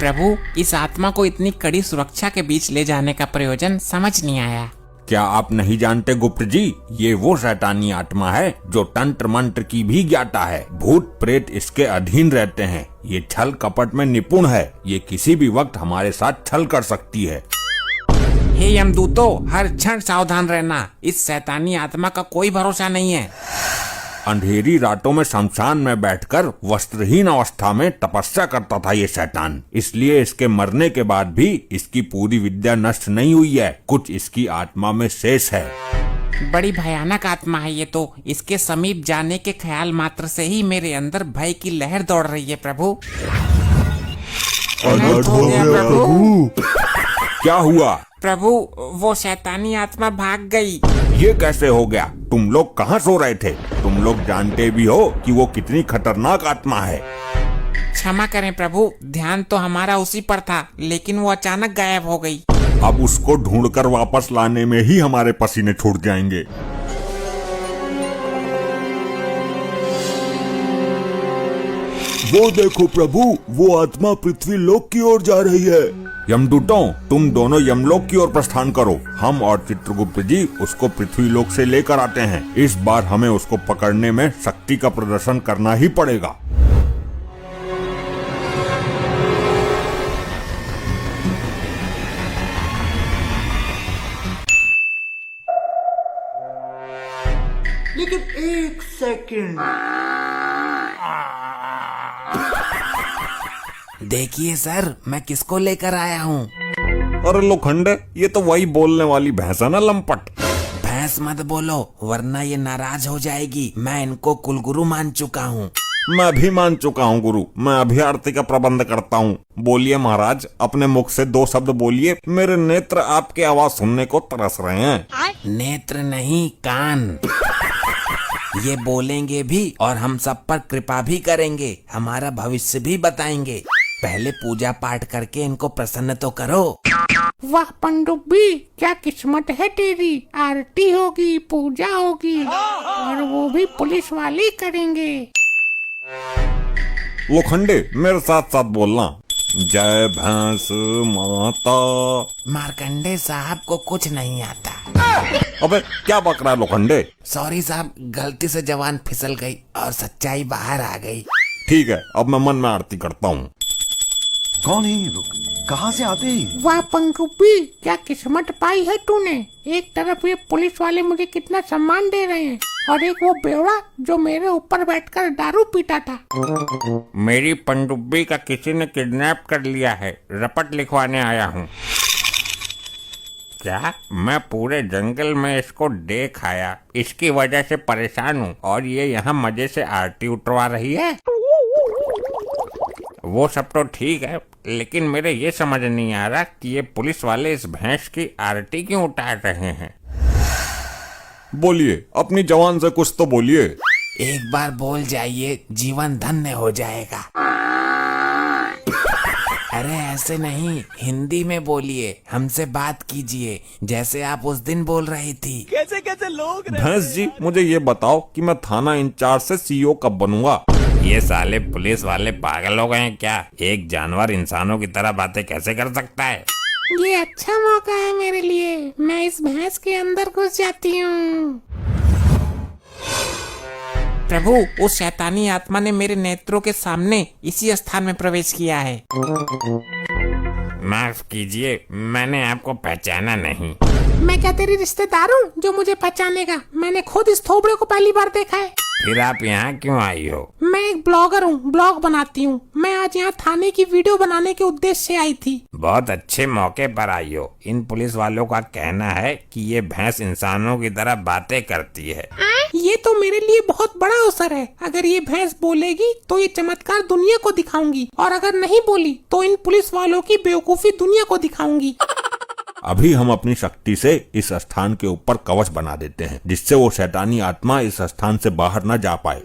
प्रभु, इस आत्मा को इतनी कड़ी सुरक्षा के बीच ले जाने का प्रयोजन समझ नहीं आया। क्या आप नहीं जानते गुप्त जी, ये वो शैतानी आत्मा है जो तंत्र मंत्र की भी ज्ञाता है। भूत प्रेत इसके अधीन रहते हैं। ये छल कपट में निपुण है। ये किसी भी वक्त हमारे साथ छल कर सकती है। हे यमदूतों, हर क्षण सावधान रहना। इस शैतानी आत्मा का कोई भरोसा नहीं है। अंधेरी रातों में शमशान में बैठकर वस्त्रहीन अवस्था में तपस्या करता था ये शैतान। इसलिए इसके मरने के बाद भी इसकी पूरी विद्या नष्ट नहीं हुई है। कुछ इसकी आत्मा में शेष है। बड़ी भयानक आत्मा है ये तो। इसके समीप जाने के ख्याल मात्र से ही मेरे अंदर भय की लहर दौड़ रही है प्रभु। अनर्थ हो गया प्रभु। क्या हुआ प्रभु? वो शैतानी आत्मा भाग गई। ये कैसे हो गया? तुम लोग कहाँ सो रहे थे? तुम लोग जानते भी हो कि वो कितनी खतरनाक आत्मा है। क्षमा करें प्रभु, ध्यान तो हमारा उसी पर था, लेकिन वो अचानक गायब हो गई। अब उसको ढूंढकर वापस लाने में ही हमारे पसीने छूट जाएंगे। वो देखो प्रभु, वो आत्मा पृथ्वी लोक की ओर जा रही है। यमदूतों, तुम दोनों यमलोक की ओर प्रस्थान करो। हम और चित्रगुप्त जी उसको पृथ्वी लोक से लेकर आते हैं। इस बार हमें उसको पकड़ने में शक्ति का प्रदर्शन करना ही पड़ेगा। लेकिन एक सेकंड, देखिए सर, मैं किसको लेकर आया हूँ। अरे लोखंडे, ये तो वही बोलने वाली भैंस है ना, लंपट। भैंस मत बोलो, वरना ये नाराज हो जाएगी। मैं इनको कुलगुरु मान चुका हूँ। मैं भी मान चुका हूँ गुरु। मैं अभी आरती का प्रबंध करता हूँ। बोलिए महाराज, अपने मुख से 2 शब्द बोलिए। मेरे नेत्र आपकी आवाज सुनने को तरस रहे हैं। नेत्र नहीं, कान। ये बोलेंगे भी और हम सब पर कृपा भी करेंगे। हमारा भविष्य भी बताएंगे। पहले पूजा पाठ करके इनको प्रसन्न तो करो। वाह पनडुब्बी, क्या किस्मत है तेरी। आरती होगी, पूजा होगी, और वो भी पुलिस वाले करेंगे। लोखंडे, मेरे साथ साथ बोलना। जय भैंस माता। मार्कंडे साहब को कुछ नहीं आता। अबे क्या बक रहा है लोखंडे? सॉरी साहब, गलती से जवान फिसल गई और सच्चाई बाहर आ गई। ठीक है, अब मैं मन में आरती करता हूँ। कौन है ये लोग? कहाँ से आते हैं? वाह पनडुब्बी, क्या किस्मत पाई है तूने। एक तरफ ये पुलिस वाले मुझे कितना सम्मान दे रहे हैं, और एक वो बेवड़ा जो मेरे ऊपर बैठकर दारू पीता था। मेरी पनडुब्बी का किसी ने किडनैप कर लिया है। रपट लिखवाने आया हूँ। क्या मैं पूरे जंगल में इसको देख आया, इसकी वजह से परेशान हूँ, और ये यहाँ मजे से आरती उठवा रही है। वो सब तो ठीक है, लेकिन मेरे ये समझ नहीं आ रहा कि ये पुलिस वाले इस भैंस की आरती क्यों उतार रहे हैं। बोलिए, अपनी जवान से कुछ तो बोलिए। एक बार बोल जाइए, जीवन धन्य हो जाएगा। अरे ऐसे नहीं, हिंदी में बोलिए, हमसे बात कीजिए जैसे आप उस दिन बोल रही थी। कैसे कैसे लोग भैंस जी, मुझे ये बताओ कि मैं थाना इंचार्ज से सीईओ कब बनूंगा? ये साले पुलिस वाले पागल हो गए हैं क्या? एक जानवर इंसानों की तरह बातें कैसे कर सकता है? ये अच्छा मौका है मेरे लिए। मैं इस भैंस के अंदर घुस जाती हूँ। प्रभु, उस शैतानी आत्मा ने मेरे नेत्रों के सामने इसी स्थान में प्रवेश किया है। माफ कीजिए, मैंने आपको पहचाना नहीं। मैं क्या तेरी रिश्तेदार हूँ जो मुझे पहचानेगा? मैंने खुद इस थोबड़े को पहली बार देखा है। फिर आप यहाँ क्यों आई हो? मैं एक ब्लॉगर हूँ, ब्लॉग बनाती हूँ। मैं आज यहाँ थाने की वीडियो बनाने के उद्देश्य से आई थी। बहुत अच्छे मौके पर आई हो। इन पुलिस वालों का कहना है कि ये भैंस इंसानों की तरह बातें करती है। ये तो मेरे लिए बहुत बड़ा अवसर है। अगर ये भैंस बोलेगी तो ये चमत्कार दुनिया को दिखाऊंगी, और अगर नहीं बोली तो इन पुलिस वालों की बेवकूफी दुनिया को दिखाऊंगी। अभी हम अपनी शक्ति से इस स्थान के ऊपर कवच बना देते हैं, जिससे वो शैतानी आत्मा इस स्थान से बाहर न जा पाए।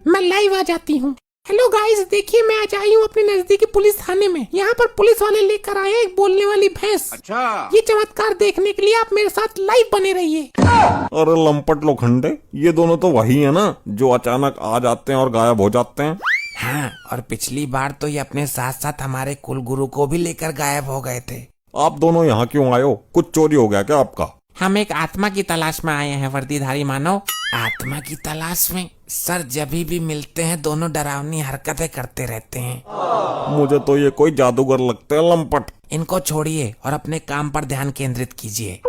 मैं लाइव आ जाती हूँ। हेलो गाइस, देखिए मैं आज आई हूँ अपने नजदीकी पुलिस थाने में। यहाँ पर पुलिस वाले लेकर आए हैं एक बोलने वाली भैंस। अच्छा। ये चमत्कार देखने के लिए आप मेरे साथ लाइव बने रहिए। अरे लंपट लोखंडे, ये दोनों तो वही है ना जो अचानक आ जाते हैं और गायब हो जाते हैं। हाँ, और पिछली बार तो ये अपने साथ साथ हमारे कुल गुरु को भी लेकर गायब हो गए थे। आप दोनों यहाँ क्यों आए हो? कुछ चोरी हो गया क्या आपका? हम एक आत्मा की तलाश में आए हैं वर्दीधारी मानव। आत्मा की तलाश में? सर, जब भी मिलते हैं दोनों डरावनी हरकतें करते रहते हैं। मुझे तो ये कोई जादूगर लगते हैं लंपट। इनको छोड़िए और अपने काम पर ध्यान केंद्रित कीजिए।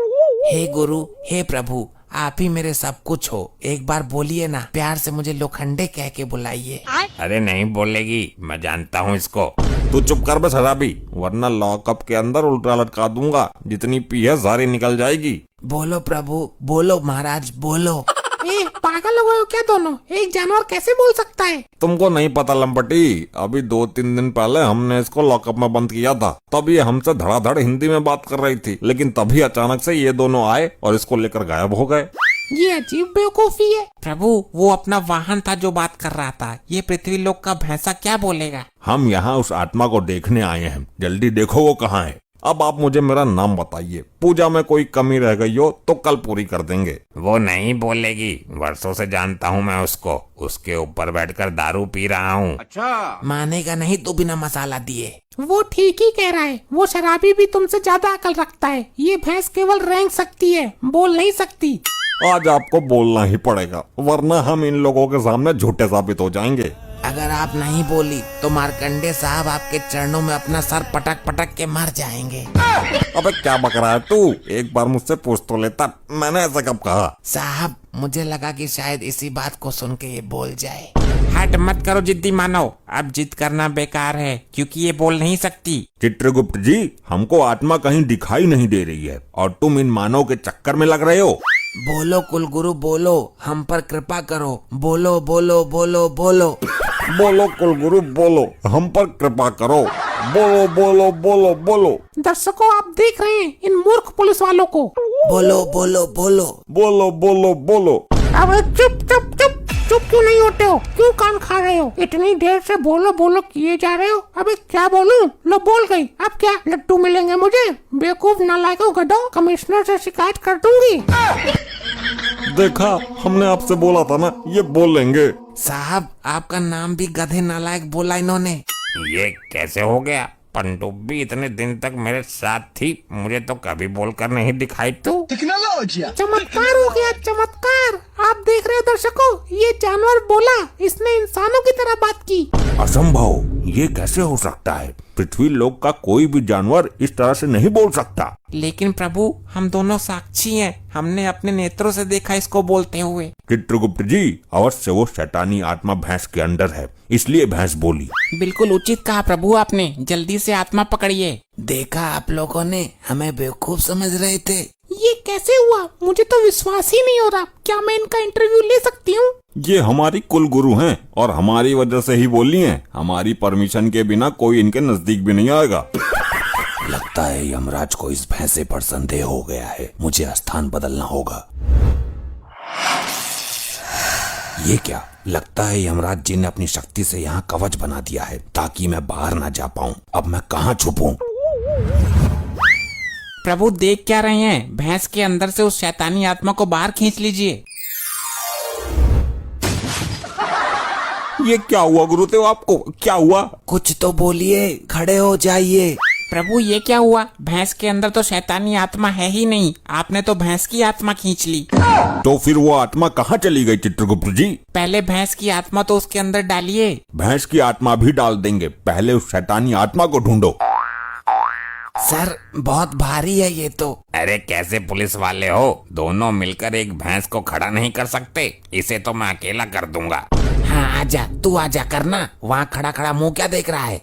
हे गुरु, हे प्रभु, आप ही मेरे सब कुछ हो। एक बार बोलिए ना, प्यार से मुझे लोखंडे कह के बुलाइए। अरे नहीं बोलेगी, मैं जानता हूँ इसको। तू चुप कर बे शराबी, वरना लॉकअप के अंदर उल्टा लटका दूंगा। जितनी पी है सारी निकल जाएगी। बोलो प्रभु, बोलो महाराज, बोलो। ए, पागल हो गए हो क्या दोनों? एक जानवर कैसे बोल सकता है? तुमको नहीं पता लंपटी, अभी 2-3 दिन पहले हमने इसको लॉकअप में बंद किया था। तब ये हमसे धड़ाधड़ हिंदी में बात कर रही थी, लेकिन तभी अचानक से ये दोनों आए और इसको लेकर गायब हो गए। ये अजीब बेवकूफी है। प्रभु, वो अपना वाहन था जो बात कर रहा था। ये पृथ्वी लोक का भैंसा क्या बोलेगा? हम यहाँ उस आत्मा को देखने आए हैं, जल्दी देखो वो कहाँ है। अब आप मुझे मेरा नाम बताइए, पूजा में कोई कमी रह गई हो तो कल पूरी कर देंगे। वो नहीं बोलेगी, वर्षों से जानता हूँ मैं उसको। उसके ऊपर बैठकर दारू पी रहा हूँ। अच्छा। मानेगा नहीं तो बिना मसाला दिए। वो ठीक ही कह रहा है, वो शराबी भी तुमसे ज्यादा अकल रखता है। ये भैंस केवल रेंग सकती है, बोल नहीं सकती। आज आपको बोलना ही पड़ेगा, वरना हम इन लोगों के सामने झूठे साबित हो जाएंगे। अगर आप नहीं बोली तो मार्कंडे साहब आपके चरणों में अपना सर पटक पटक के मर जाएंगे। अबे क्या बक रहा है तू? एक बार मुझसे पूछ तो लेता, मैंने ऐसा कब कहा? साहब, मुझे लगा कि शायद इसी बात को सुन के ये बोल जाए। हट मत करो जिद्दी मानव, अब जिद करना बेकार है क्योंकि ये बोल नहीं सकती। चित्रगुप्त जी, हमको आत्मा कहीं दिखाई नहीं दे रही है और तुम इन मानव के चक्कर में लग रहे हो। बोलो कुलगुरु, बोलो, हम पर कृपा करो। बोलो बोलो बोलो बोलो। बोलो कुलगुरु, बोलो, हम पर कृपा करो। बोलो बोलो बोलो बोलो। दर्शकों, आप देख रहे हैं इन मूर्ख पुलिस वालों को। बोलो बोलो बोलो। बोलो बोलो बोलो। अबे चुप चुप चुप चुप क्यों नहीं होते हो? क्यों कान खा रहे हो? इतनी देर से बोलो बोलो किए जा रहे हो। अबे क्या बोलूं? लो बोल गई। अब क्या लड्डू मिलेंगे मुझे? बेवकूफ नालायकों, गधों, कमिश्नर से शिकायत कर दूंगी। देखा, हमने आपसे बोला था ना, ये बोलेंगे। साहब, आपका नाम भी गधे नालायक बोला इन्होंने। ये कैसे हो गया? पनडुब्बी इतने दिन तक मेरे साथ थी, मुझे तो कभी बोलकर नहीं दिखाई। तो चमत्कार हो गया, चमत्कार। आप देख रहे हो दर्शकों, ये जानवर बोला, इसने इंसानों की तरह बात की। असंभव, ये कैसे हो सकता है? पृथ्वी लोक का कोई भी जानवर इस तरह से नहीं बोल सकता। लेकिन प्रभु, हम दोनों साक्षी हैं, हमने अपने नेत्रों से देखा इसको बोलते हुए। चित्रगुप्त जी, अवश्य वो शैतानी आत्मा भैंस के अंदर है, इसलिए भैंस बोली। बिल्कुल उचित कहा प्रभु आपने, जल्दी से आत्मा पकड़िए। देखा, आप लोगों ने हमें बेवकूफ समझ रहे थे। ये कैसे हुआ? मुझे तो विश्वास ही नहीं हो रहा। क्या मैं इनका इंटरव्यू ले सकती हूँ? ये हमारी कुल गुरु हैं और हमारी वजह से ही बोली हैं। हमारी परमिशन के बिना कोई इनके नजदीक भी नहीं आएगा। लगता है यमराज को इस भैंसे पर संदेह हो गया है, मुझे स्थान बदलना होगा। ये क्या? लगता है यमराज जी ने अपनी शक्ति से यहाँ कवच बना दिया है ताकि मैं बाहर ना जा पाऊँ। अब मैं कहाँ छुपूं? प्रभु, देख क्या रहे हैं? भैंस के अंदर से उस शैतानी आत्मा को बाहर खींच लीजिए। ये क्या हुआ गुरुदेव? आपको क्या हुआ? कुछ तो बोलिए, खड़े हो जाइए। प्रभु, ये क्या हुआ? भैंस के अंदर तो शैतानी आत्मा है ही नहीं, आपने तो भैंस की आत्मा खींच ली। तो फिर वो आत्मा कहाँ चली गई चित्रगुप्त जी? पहले भैंस की आत्मा तो उसके अंदर डालिए। भैंस की आत्मा भी डाल देंगे, पहले उस शैतानी आत्मा को ढूंढो। सर, बहुत भारी है ये तो। अरे कैसे पुलिस वाले हो? दोनों मिलकर एक भैंस को खड़ा नहीं कर सकते? इसे तो मैं अकेला कर दूंगा। हाँ, आजा, तू आजा करना। वहाँ खड़ा खड़ा मुंह क्या देख रहा है?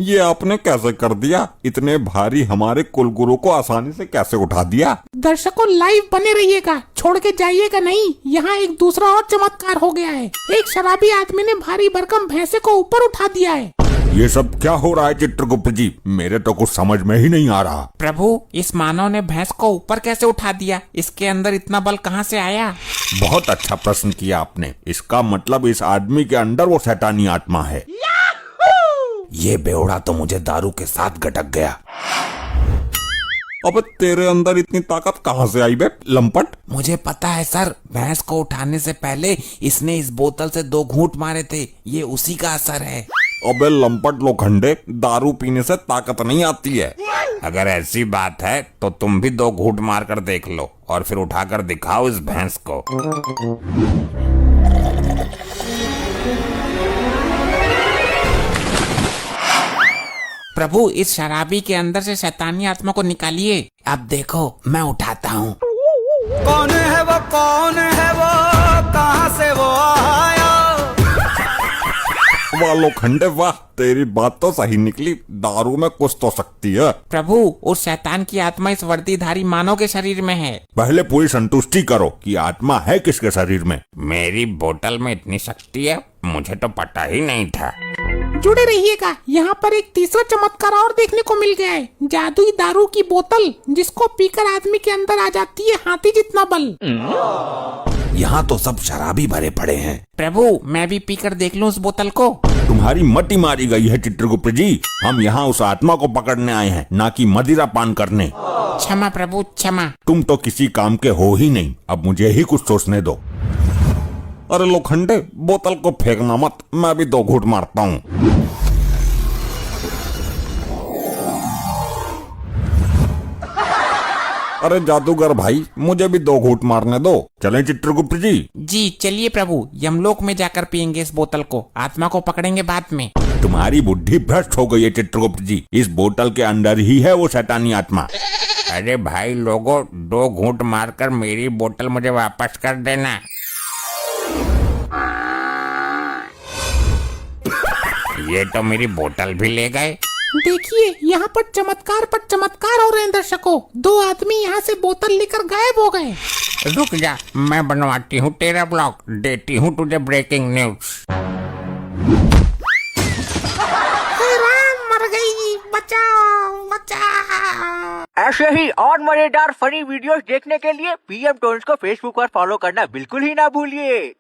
ये आपने कैसे कर दिया? इतने भारी हमारे कुलगुरु को आसानी से कैसे उठा दिया? दर्शकों, लाइव बने रहिएगा, छोड़ के जाइएगा नहीं। यहाँ एक दूसरा और चमत्कार हो गया है। एक शराबी आदमी ने भारी भरकम भैंसे को ऊपर उठा दिया है। ये सब क्या हो रहा है चित्रगुप्त जी? मेरे तो कुछ समझ में ही नहीं आ रहा। प्रभु, इस मानव ने भैंस को ऊपर कैसे उठा दिया? इसके अंदर इतना बल कहाँ से आया? बहुत अच्छा प्रश्न किया आपने। इसका मतलब इस आदमी के अंदर वो शैतानी आत्मा है। ये बेवड़ा तो मुझे दारू के साथ गटक गया। अबे तेरे अंदर इतनी ताकत कहाँ से आई बे लंपट? मुझे पता है सर, भैंस को उठाने से पहले इसने इस बोतल से 2 घूंट मारे थे। ये उसी का असर है। अबे लंपट लोखंडे, दारू पीने से ताकत नहीं आती है। अगर ऐसी बात है तो तुम भी 2 घूंट मार कर देख लो और फिर उठाकर दिखाओ इस भैंस को। प्रभु, इस शराबी के अंदर से शैतानी आत्मा को निकालिए। अब देखो, मैं उठाता हूँ। कौन है वो, कौन है वो, कहाँ से वो आया? वाह लोखंडे वाह, तेरी बात तो सही निकली। दारू में कुछ तो शक्ति है। प्रभु, उस शैतान की आत्मा इस वर्दीधारी मानव के शरीर में है। पहले पूरी संतुष्टि करो कि आत्मा है किसके शरीर में। मेरी बोतल में इतनी शक्ति है, मुझे तो पता ही नहीं था। जुड़े रहिएगा, यहाँ पर एक तीसरा चमत्कार और देखने को मिल गया है। जादुई दारू की बोतल, जिसको पीकर आदमी के अंदर आ जाती है हाथी जितना बल। यहाँ तो सब शराबी भरे पड़े हैं। प्रभु, मैं भी पीकर देख लूं उस बोतल को। तुम्हारी मति मारी गई है चित्रगुप्त जी। हम यहाँ उस आत्मा को पकड़ने आए हैं, ना कि मदिरा पान करने। क्षमा प्रभु, क्षमा। तुम तो किसी काम के हो ही नहीं। अब मुझे ही कुछ सोचने दो। अरे लोखंडे, बोतल को फेंकना मत, मैं भी 2 घूंट मारता हूँ। अरे जादूगर भाई, मुझे भी 2 घूंट मारने दो। चलें चित्रगुप्त जी? जी चलिए प्रभु, यमलोक में जाकर पियेंगे इस बोतल को। आत्मा को पकड़ेंगे बाद में। तुम्हारी बुद्धि भ्रष्ट हो गई है चित्रगुप्त जी। इस बोतल के अंदर ही है वो शैतानी आत्मा। अरे भाई लोगों, 2 घूंट मारकर मेरी बोतल मुझे वापस कर देना। ये तो मेरी बोतल भी ले गए। देखिए, यहाँ पर चमत्कार हो रहे हैं दर्शकों। 2 आदमी यहाँ से बोतल लेकर गायब हो गए। रुक जा, मैं बनवाती हूँ तेरा ब्लॉग, देती हूँ तुझे ब्रेकिंग न्यूज। हे राम, मर गई, बचाओ बचाओ। ऐसे ही और मजेदार फनी वीडियोस देखने के लिए PM टोन्स को फेसबुक पर फॉलो करना बिल्कुल ही ना भूलिए।